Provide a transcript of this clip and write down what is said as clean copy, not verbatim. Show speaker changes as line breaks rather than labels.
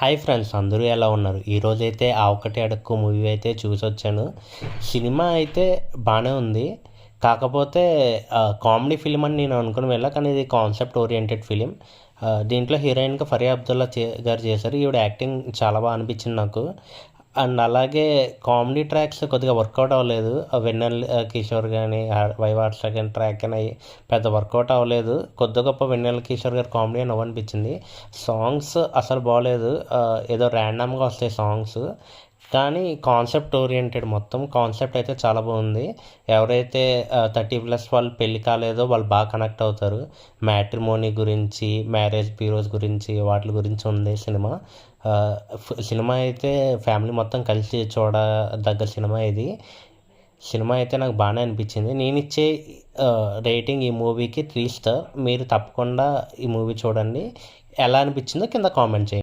Hi friends, అందరూ ఎలా ఉన్నారు? ఈరోజైతే ఆ ఒకటి అడుక్కు మూవీ అయితే చూసొచ్చాను. సినిమా అయితే బాగానే ఉంది. కాకపోతే కామెడీ ఫిలిం అని నేను అనుకుని వెళ్ళా, కానీ ఇది కాన్సెప్ట్ ఓరియంటెడ్ ఫిలిం. దీంట్లో హీరోయిన్గా ఫరియా అబ్దుల్లా గారు చేశారు. ఈవిడ యాక్టింగ్ చాలా బాగా అనిపించింది నాకు. అండ్ అలాగే కామెడీ ట్రాక్స్ కొద్దిగా వర్కౌట్ అవ్వలేదు. వెన్నెల కిషోర్ కానీ వైవార్ సెకండ్ ట్రాక్ కానీ పెద్ద వర్కౌట్ అవ్వలేదు. కొద్ది గొప్ప వెన్నెల కిషోర్ గారు కామెడీ అని అనిపించింది. సాంగ్స్ అసలు బాగలేదు. ఏదో ర్యాండమ్గా వస్తాయి సాంగ్స్, కానీ కాన్సెప్ట్ ఓరియంటెడ్, మొత్తం కాన్సెప్ట్ అయితే చాలా బాగుంది. ఎవరైతే 30+ వాళ్ళు పెళ్ళి కాలేదో వాళ్ళు బాగా కనెక్ట్ అవుతారు. మ్యాట్రిమోనీ గురించి, మ్యారేజ్ బ్యూరోస్ గురించి, వాటి గురించి ఉంది సినిమా. సినిమా అయితే ఫ్యామిలీ మొత్తం కలిసి చూడదగ్గ సినిమా ఇది. సినిమా అయితే నాకు బాగానే అనిపించింది. నేను ఇచ్చే రేటింగ్ ఈ మూవీకి 3 స్టార్. మీరు తప్పకుండా ఈ మూవీ చూడండి. ఎలా అనిపించిందో కింద కామెంట్ చేయండి.